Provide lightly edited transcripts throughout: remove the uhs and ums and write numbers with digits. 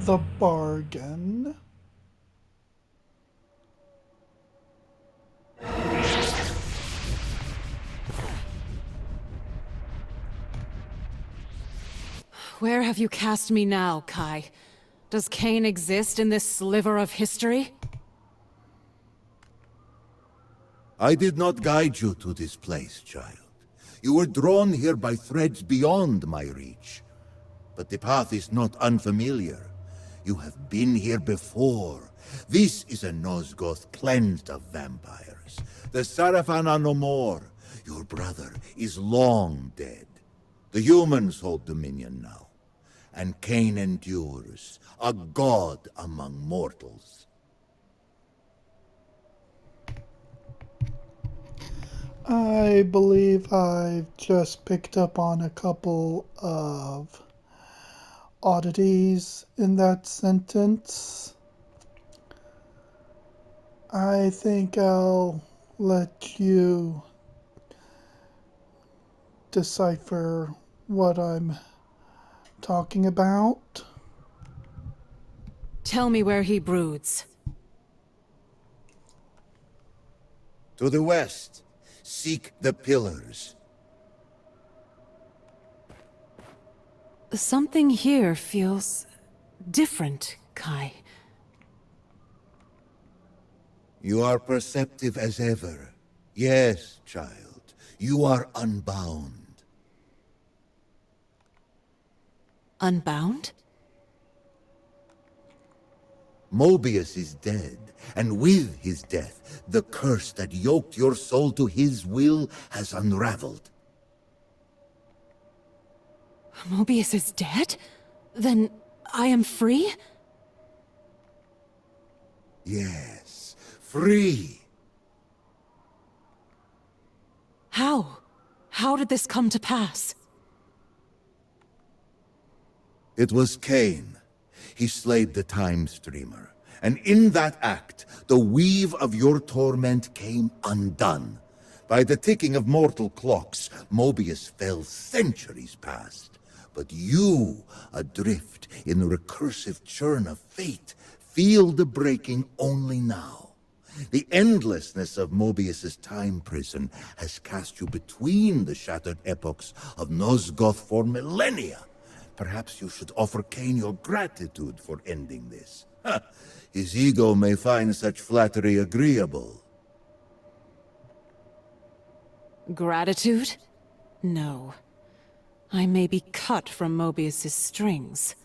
the bargain. Where have you cast me now, Kai? Does Kain exist in this sliver of history? I did not guide you to this place, child. You were drawn here by threads beyond my reach. But the path is not unfamiliar. You have been here before. This is a Nosgoth cleansed of vampires. The Sarafan are no more. Your brother is long dead. The humans hold dominion now. And Kain endures, a god among mortals. I believe I've just picked up on a couple of oddities in that sentence. I think I'll let you decipher what I'm talking about. Tell me where he broods. To the west, seek the pillars. Something here feels different, Kai. You are perceptive as ever. Yes, child, you are unbound. Unbound? Mobius is dead, and with his death, the curse that yoked your soul to his will has unraveled. Mobius is dead? Then I am free? Yes, free. How? How did this come to pass? It was Kain. He slayed the Time Streamer, and in that act, the weave of your torment came undone. By the ticking of mortal clocks, Mobius fell centuries past. But you, adrift in the recursive churn of fate, feel the breaking only now. The endlessness of Mobius's time prison has cast you between the shattered epochs of Nosgoth for millennia. Perhaps you should offer Kain your gratitude for ending this. His ego may find such flattery agreeable. Gratitude? No. I may be cut from Mobius's strings,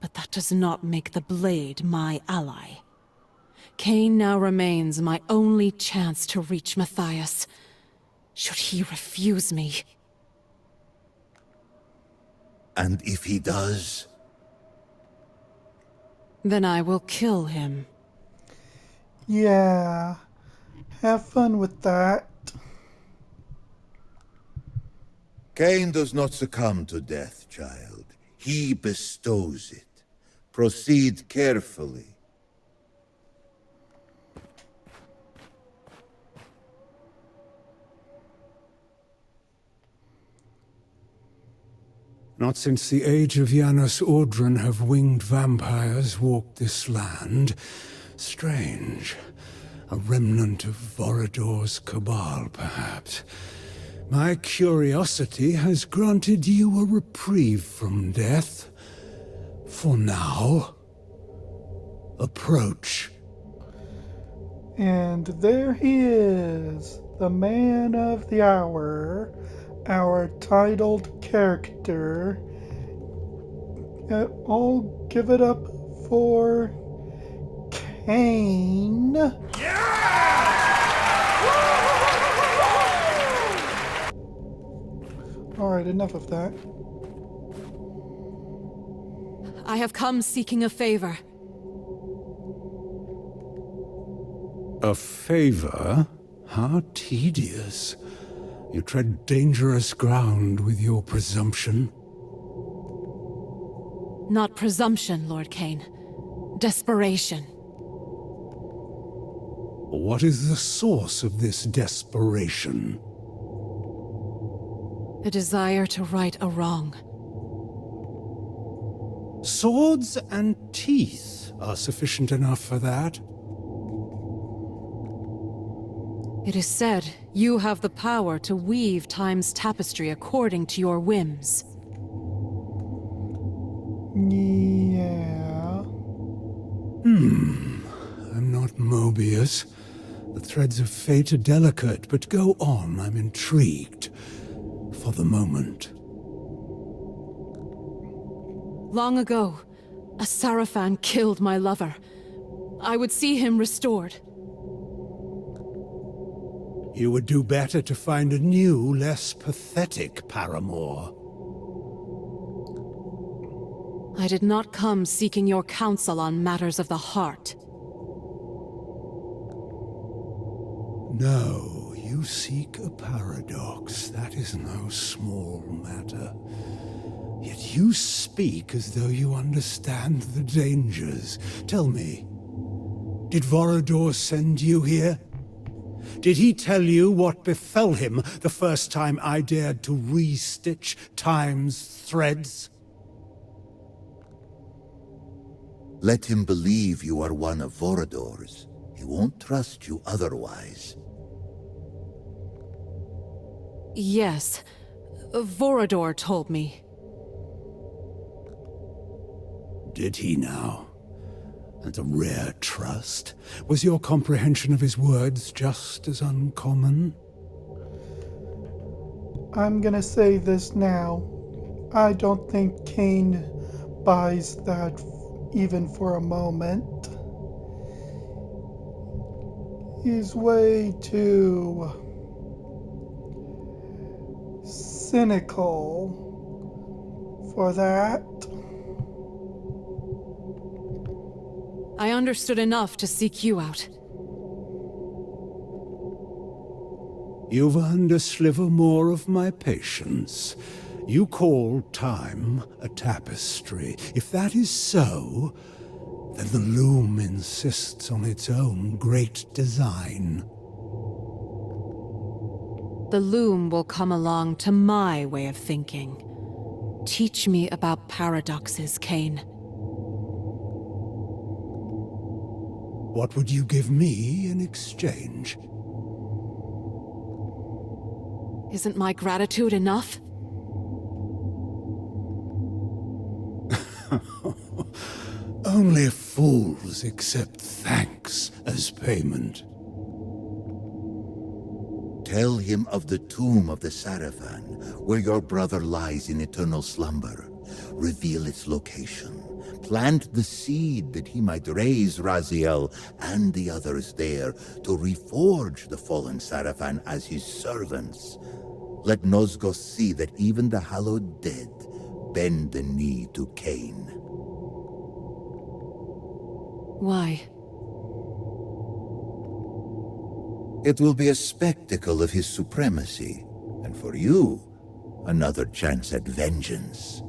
but that does not make the blade my ally. Kain now remains my only chance to reach Matthias. Should he refuse me? And if he does? Then I will kill him. Yeah, have fun with that. Kain does not succumb to death, child. He bestows it. Proceed carefully. Not since the age of Janus Audrun have winged vampires walked this land. Strange. A remnant of Vorador's cabal, perhaps. My curiosity has granted you a reprieve from death. For now. Approach. And there he is, the man of the hour, our titled character. I'll give it up for Kain. Alright, enough of that. I have come seeking a favor. A favor? How tedious. You tread dangerous ground with your presumption. Not presumption, Lord Kain. Desperation. What is the source of this desperation? The desire to right a wrong. Swords and teeth are sufficient enough for that. It is said you have the power to weave time's tapestry according to your whims. Yeah. I'm not Mobius. The threads of fate are delicate, but go on, I'm intrigued. For the moment. Long ago, a Sarafan killed my lover. I would see him restored. You would do better to find a new, less pathetic paramour. I did not come seeking your counsel on matters of the heart. No, you seek a paradox. That is no small matter. Yet you speak as though you understand the dangers. Tell me, did Vorador send you here? Did he tell you what befell him the first time I dared to re-stitch time's threads? Let him believe you are one of Vorador's. He won't trust you otherwise. Yes, Vorador told me. Did he now? And a rare trust? Was your comprehension of his words just as uncommon? I'm gonna say this now. I don't think Kain buys that even for a moment. He's way too cynical for that. I understood enough to seek you out. You've earned a sliver more of my patience. You call time a tapestry. If that is so, then the loom insists on its own great design. The loom will come along to my way of thinking. Teach me about paradoxes, Kain. What would you give me in exchange? Isn't my gratitude enough? Only fools accept thanks as payment. Tell him of the tomb of the Sarafan, where your brother lies in eternal slumber. Reveal its location. Plant the seed that he might raise Raziel and the others there to reforge the fallen Sarafan as his servants. Let Nosgoth see that even the hallowed dead bend the knee to Kain. Why? It will be a spectacle of his supremacy, and for you, another chance at vengeance.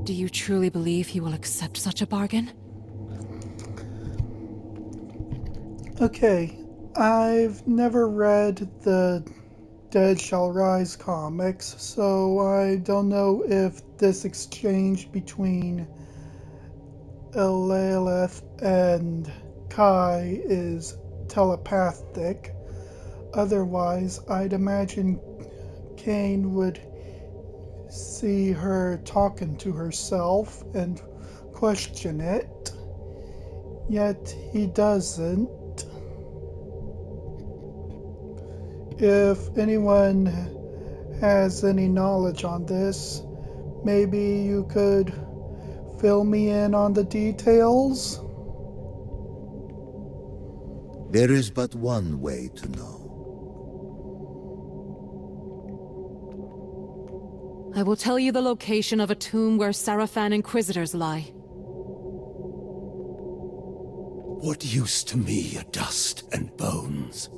Do you truly believe he will accept such a bargain? Okay, I've never read the Dead Shall Rise comics, so I don't know if this exchange between Elaleth and Kai is telepathic. Otherwise, I'd imagine Kain would see her talking to herself and question it. Yet he doesn't. If anyone has any knowledge on this, maybe you could fill me in on the details? There is but one way to know. I will tell you the location of a tomb where Sarafan Inquisitors lie. What use to me are dust and bones?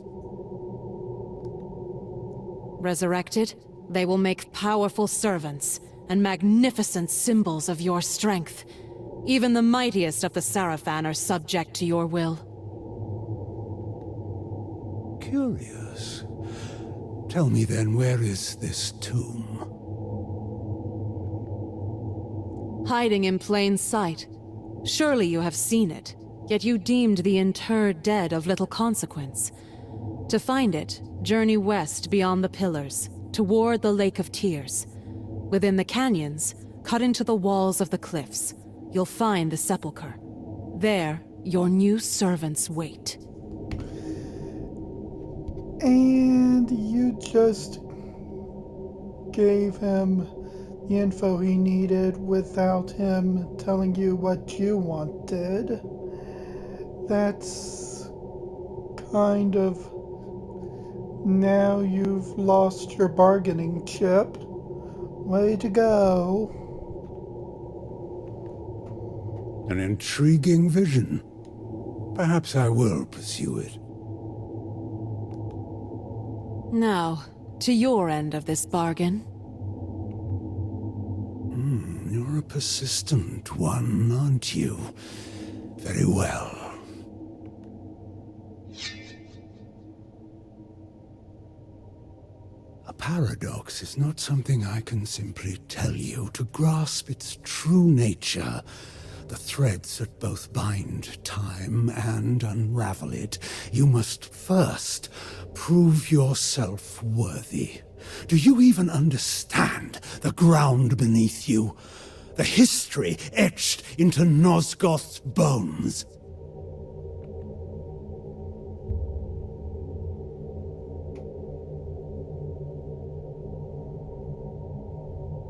Resurrected, they will make powerful servants and magnificent symbols of your strength. Even the mightiest of the Sarafan are subject to your will. Curious. Tell me then, where is this tomb? hiding in plain sight. Surely you have seen it, yet you deemed the interred dead of little consequence. To find it, journey west beyond the pillars, toward the Lake of Tears. Within the canyons, cut into the walls of the cliffs, you'll find the sepulchre. There, your new servants wait. And you just gave him the info he needed without him telling you what you wanted. That's kind of... Now you've lost your bargaining chip. Way to go. An intriguing vision. Perhaps I will pursue it. Now, to your end of this bargain. You're a persistent one, aren't you? Very well. A paradox is not something I can simply tell you. To grasp its true nature, the threads that both bind time and unravel it, you must first prove yourself worthy. Do you even understand the ground beneath you? The history etched into Nosgoth's bones?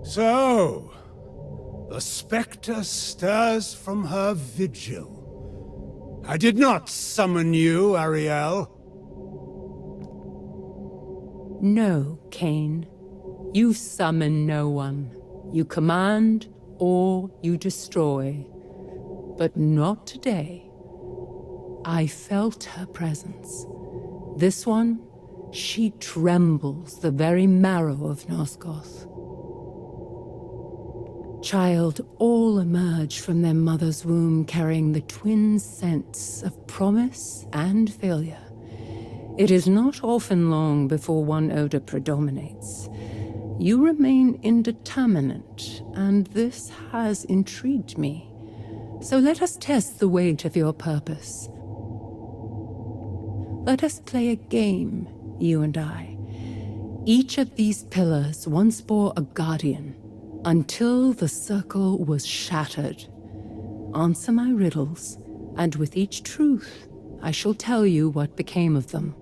So, the spectre stirs from her vigil. I did not summon you, Ariel. No, Kain. You summon no one. You command or you destroy. But not today. I felt her presence. This one, she trembles the very marrow of Nosgoth. Child, all emerge from their mother's womb carrying the twin scents of promise and failure. It is not often long before one odor predominates. You remain indeterminate, and this has intrigued me. So let us test the weight of your purpose. Let us play a game, you and I. Each of these pillars once bore a guardian, until the circle was shattered. Answer my riddles, and with each truth, I shall tell you what became of them.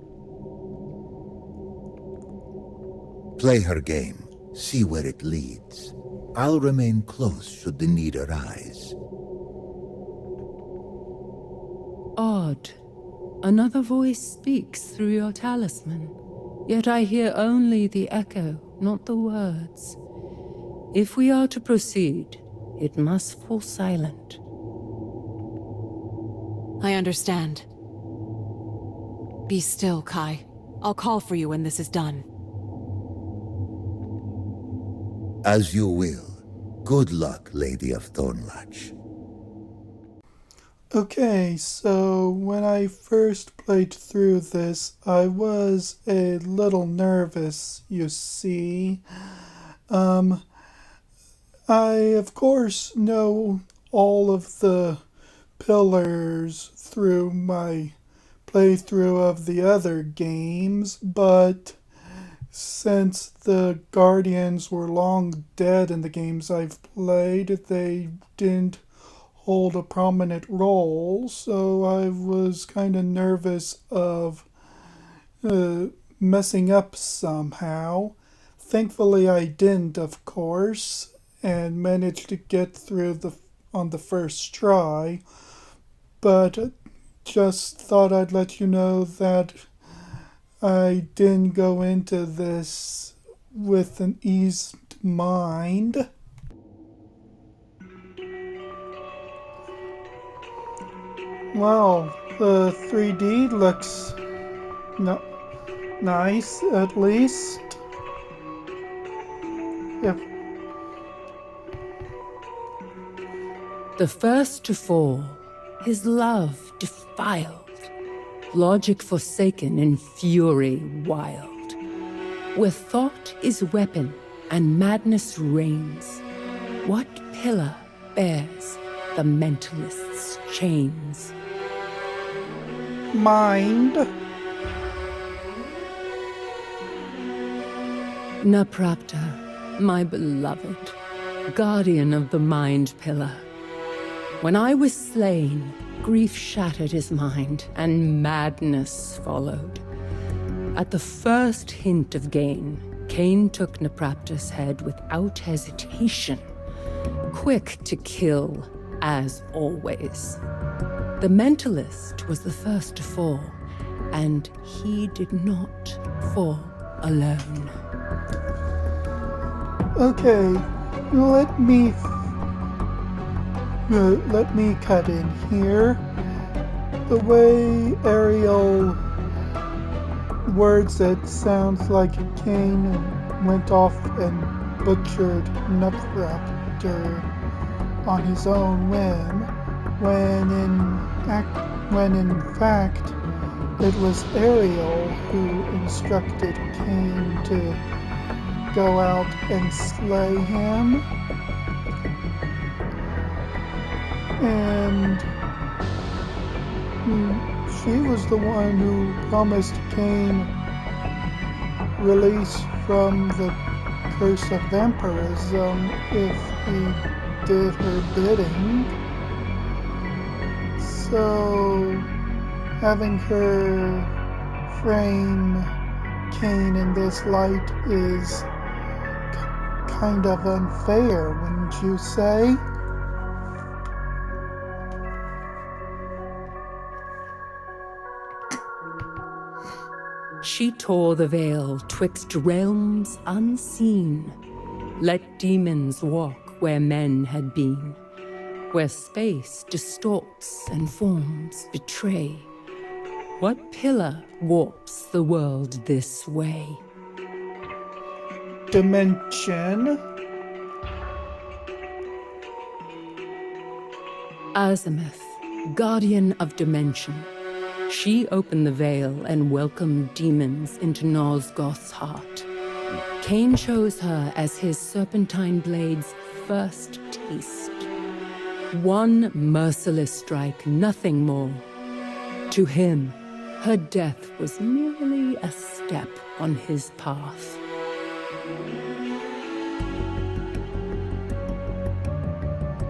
Play her game. See where it leads. I'll remain close should the need arise. Odd. Another voice speaks through your talisman. Yet I hear only the echo, not the words. If we are to proceed, it must fall silent. I understand. Be still, Kai. I'll call for you when this is done. As you will. Good luck, Lady of Thornlatch. Okay, so when I first played through this, I was a little nervous, you see. I, of course, know all of the pillars through my playthrough of the other games, but since the Guardians were long dead in the games I've played, they didn't hold a prominent role, so I was kind of nervous of messing up somehow. Thankfully I didn't, of course, and managed to get through on the first try, but just thought I'd let you know that I didn't go into this with an eased mind. Wow, the 3D looks nice, at least. Yep. The first to fall, his love defiled, logic forsaken and fury wild. Where thought is weapon and madness reigns, what pillar bears the mentalist's chains. Mind. Naprapta, my beloved, guardian of the Mind Pillar. When I was slain, grief shattered his mind, and madness followed. At the first hint of gain, Kain took Naprapta's head without hesitation, quick to kill, as always. The Mentalist was the first to fall, and he did not fall alone. Okay, let me cut in here. The way Ariel words it sounds like Kain went off and butchered Napraptor on his own whim, when in fact it was Ariel who instructed Kain to go out and slay him. And she was the one who promised Kain release from the curse of vampirism if he did her bidding. So having her frame Kain in this light is kind of unfair, wouldn't you say? She tore the veil twixt realms unseen, let demons walk where men had been, where space distorts and forms betray. What pillar warps the world this way? Dimension. Azimuth, guardian of dimension. She opened the veil and welcomed demons into Nosgoth's heart. Kain chose her as his serpentine blade's first taste. One merciless strike, nothing more. To him, her death was merely a step on his path.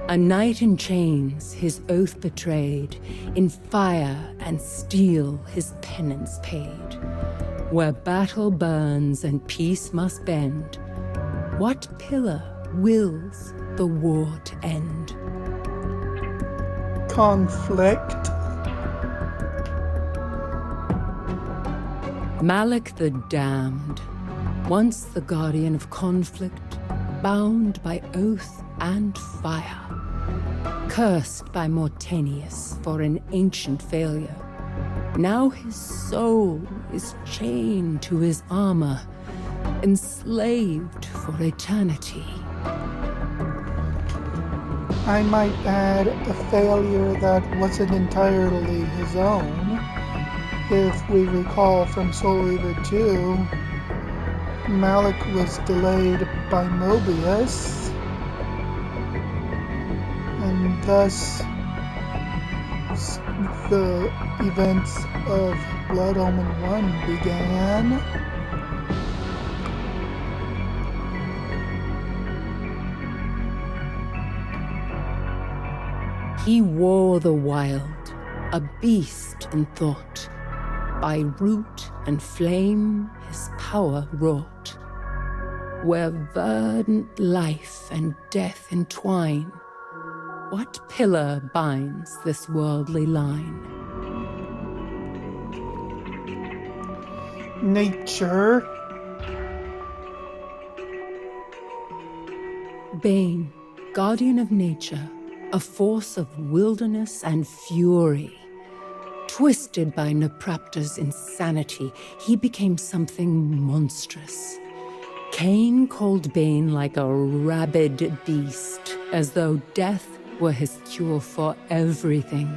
A knight in chains, his oath betrayed, in fire and steel his penance paid. Where battle burns and peace must bend, what pillar wills the war to end? Conflict. Malik the Damned, once the guardian of conflict, bound by oath and fire. Cursed by Mortanius for an ancient failure. Now his soul is chained to his armor, enslaved for eternity. I might add a failure that wasn't entirely his own. If we recall from Soul Reaver 2, Malik was delayed by Mobius, and thus the events of Blood Omen 1 began. He wore the wild, a beast in thought. By root and flame his power wrought. Where verdant life and death entwine, what pillar binds this worldly line? Nature. Bane, guardian of nature, a force of wilderness and fury. Twisted by Naprapta's insanity, he became something monstrous. Kain called Bane like a rabid beast, as though death were his cure for everything.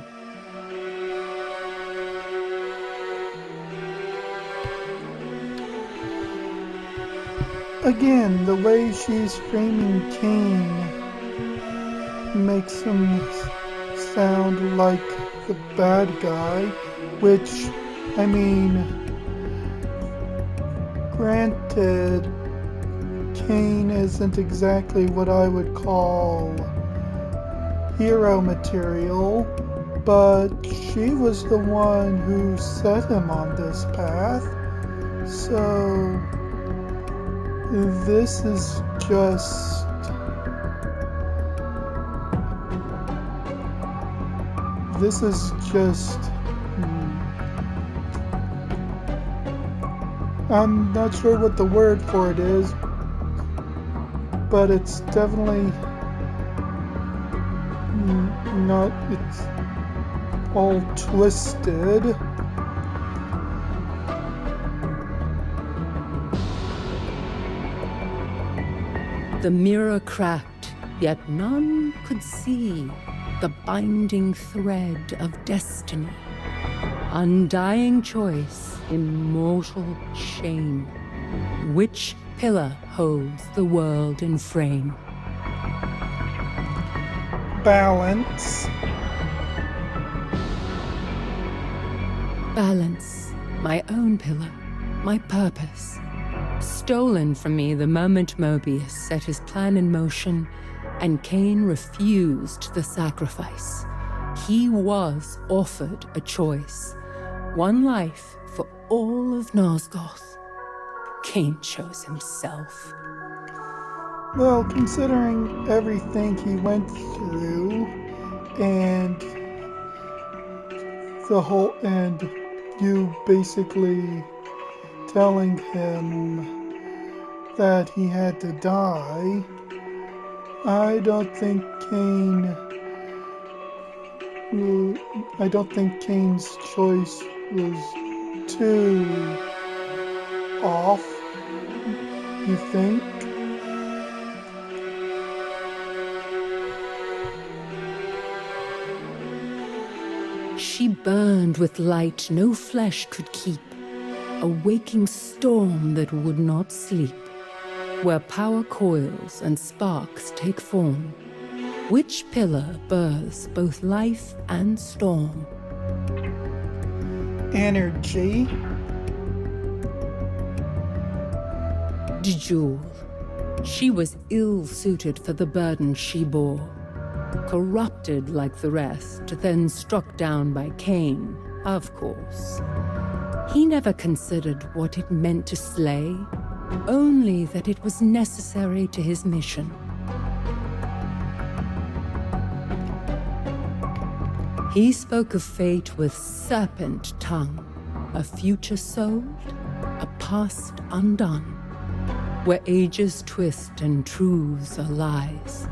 Again, the way she's framing Kain makes him sound like the bad guy, which, I mean, granted, Kain isn't exactly what I would call hero material, but she was the one who set him on this path. So this is just I'm not sure what the word for it is, but it's definitely not, it's all twisted. The mirror cracked, yet none could see the binding thread of destiny. Undying choice, immortal shame. Which pillar holds the world in frame? Balance. Balance, my own pillar, my purpose. Stolen from me the moment Mobius set his plan in motion, and Kain refused the sacrifice. He was offered a choice. One life for all of Nosgoth. Kain chose himself. Well, considering everything he went through, and you basically telling him that he had to die, I don't think Kane's choice was too off, you think? She burned with light no flesh could keep, a waking storm that would not sleep, where power coils and sparks take form. Which pillar births both life and storm? Energy. Jewel. She was ill-suited for the burden she bore. Corrupted like the rest, then struck down by Kain, of course. He never considered what it meant to slay, only that it was necessary to his mission. He spoke of fate with serpent tongue, a future sold, a past undone, where ages twist and truths are lies.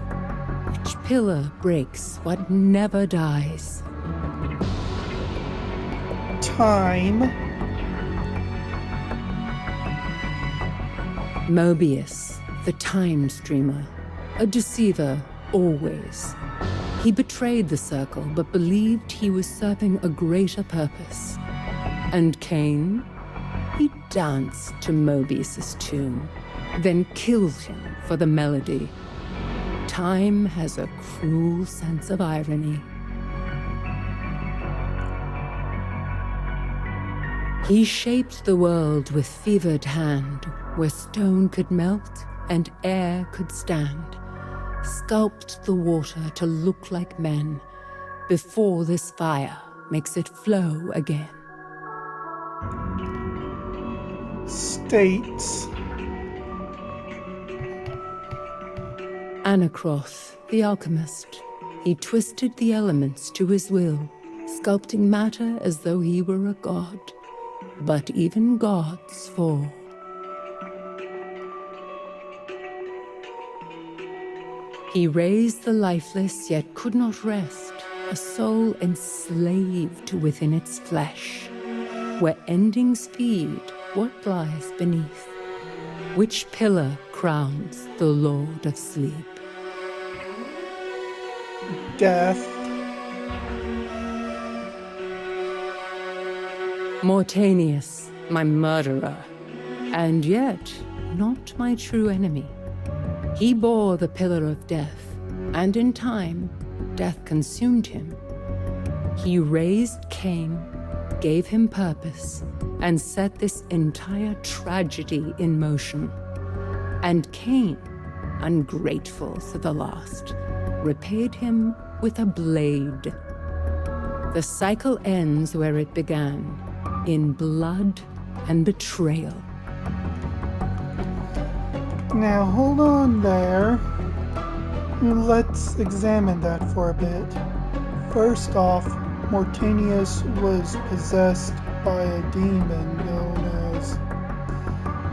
Which pillar breaks what never dies? Time. Mobius, the time streamer, a deceiver always. He betrayed the circle, but believed he was serving a greater purpose. And Kain? He danced to Mobius's tune, then killed him for the melody. Time has a cruel sense of irony. He shaped the world with fevered hand, where stone could melt and air could stand. Sculpt the water to look like men, before this fire makes it flow again. States. Anacroth, the alchemist. He twisted the elements to his will, sculpting matter as though he were a god. But even gods fall. He raised the lifeless, yet could not rest, a soul enslaved within its flesh, where endings feed what lies beneath. Which pillar crowns the Lord of Sleep? Death. Mortanius, my murderer, and yet not my true enemy. He bore the pillar of death, and in time, death consumed him. He raised Kain, gave him purpose, and set this entire tragedy in motion. And Kain, ungrateful to the last, repaid him with a blade. The cycle ends where it began, in blood and betrayal. Now hold on there. Let's examine that for a bit. First off, Mortanius was possessed by a demon known as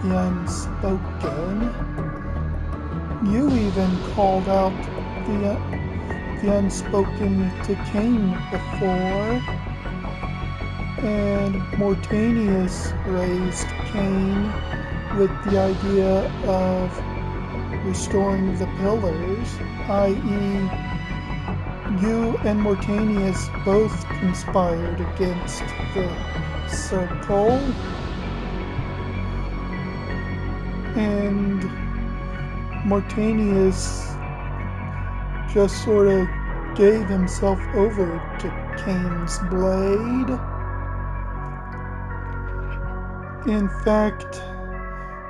the Unspoken. You even called out the Unspoken to Kain before, and Mortanius raised Kain with the idea of restoring the pillars, i.e., you and Mortanius both conspired against the Circle, and Mortanius just sort of gave himself over to Kain's blade. In fact,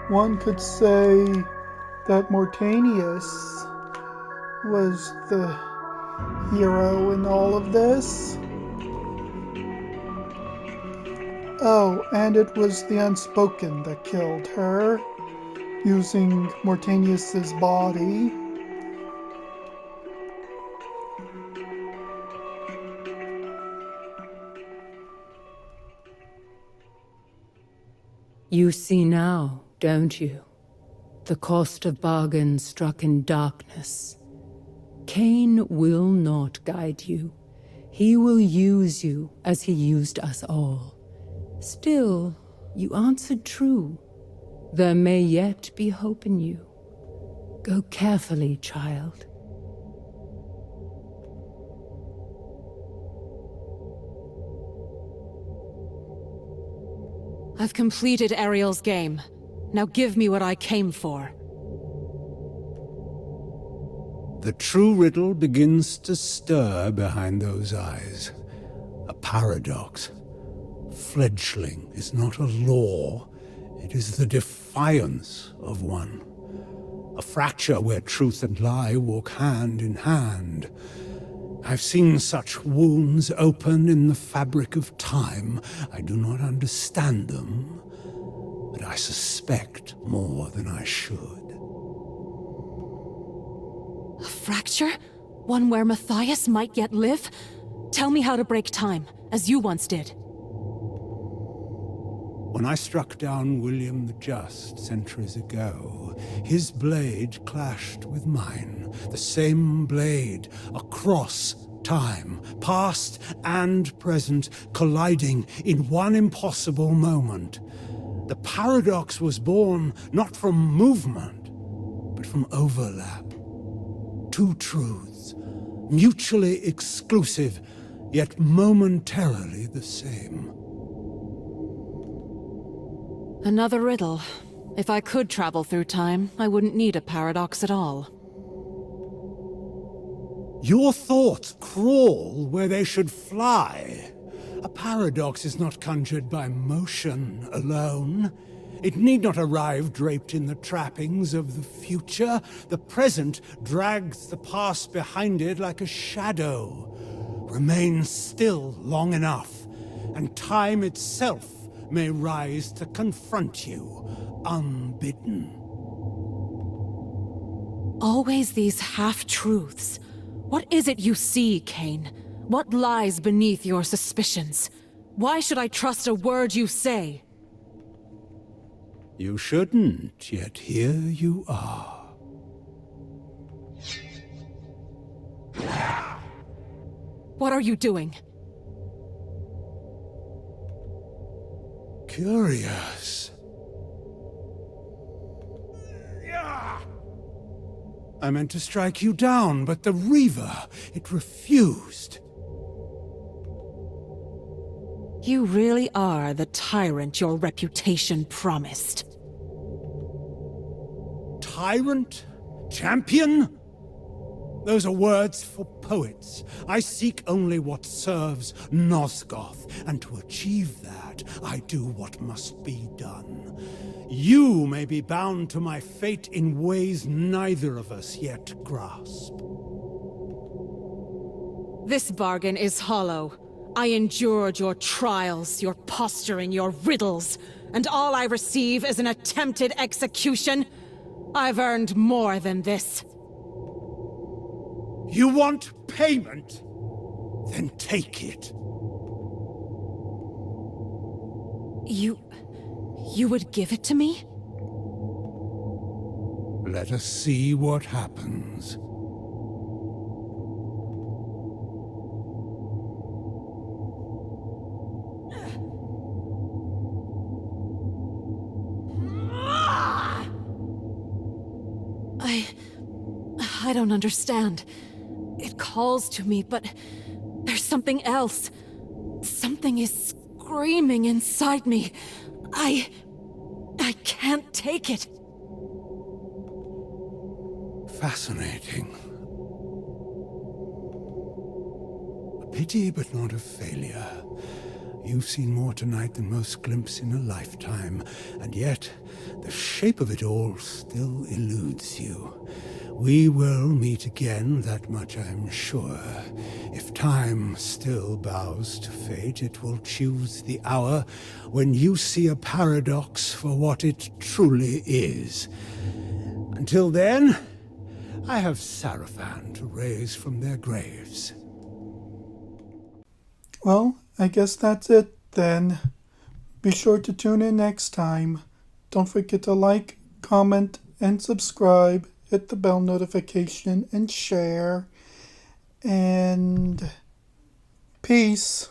one could say that Mortanius was the hero in all of this. Oh, and it was the Unspoken that killed her, using Mortanius's body. You see now, don't you? The cost of bargain struck in darkness. Kain will not guide you. He will use you as he used us all. Still, you answered true. There may yet be hope in you. Go carefully, child. I've completed Ariel's game. Now give me what I came for. The true riddle begins to stir behind those eyes. A paradox. Fledgling is not a law, it is the defiance of one. A fracture where truth and lie walk hand in hand. I've seen such wounds open in the fabric of time. I do not understand them, but I suspect more than I should. A fracture? One where Matthias might yet live? Tell me how to break time, as you once did. When I struck down William the Just centuries ago, his blade clashed with mine. The same blade, across time, past and present, colliding in one impossible moment. The paradox was born not from movement, but from overlap. Two truths, mutually exclusive, yet momentarily the same. Another riddle. If I could travel through time, I wouldn't need a paradox at all. Your thoughts crawl where they should fly. A paradox is not conjured by motion alone. It need not arrive draped in the trappings of the future. The present drags the past behind it like a shadow. Remain still long enough, and time itself may rise to confront you, unbidden. Always these half-truths. What is it you see, Kain? What lies beneath your suspicions? Why should I trust a word you say? You shouldn't, yet here you are. What are you doing? Curious. I meant to strike you down, but the Reaver, it refused. You really are the tyrant your reputation promised. Tyrant? Champion? Those are words for poets. I seek only what serves Nosgoth, and to achieve that, I do what must be done. You may be bound to my fate in ways neither of us yet grasp. This bargain is hollow. I endured your trials, your posturing, your riddles, and all I receive is an attempted execution? I've earned more than this. You want payment? Then take it. You would give it to me? Let us see what happens. I don't understand. It calls to me, but there's something else. Something is screaming inside me. I can't take it. Fascinating. A pity, but not a failure. You've seen more tonight than most glimpse in a lifetime, and yet the shape of it all still eludes you. We will meet again, that much I'm sure. If time still bows to fate, it will choose the hour when you see a paradox for what it truly is. Until then, I have Sarafan to raise from their graves. Well, I guess that's it then. Be sure to tune in next time. Don't forget to like, comment, and subscribe. Hit the bell notification and share. And peace.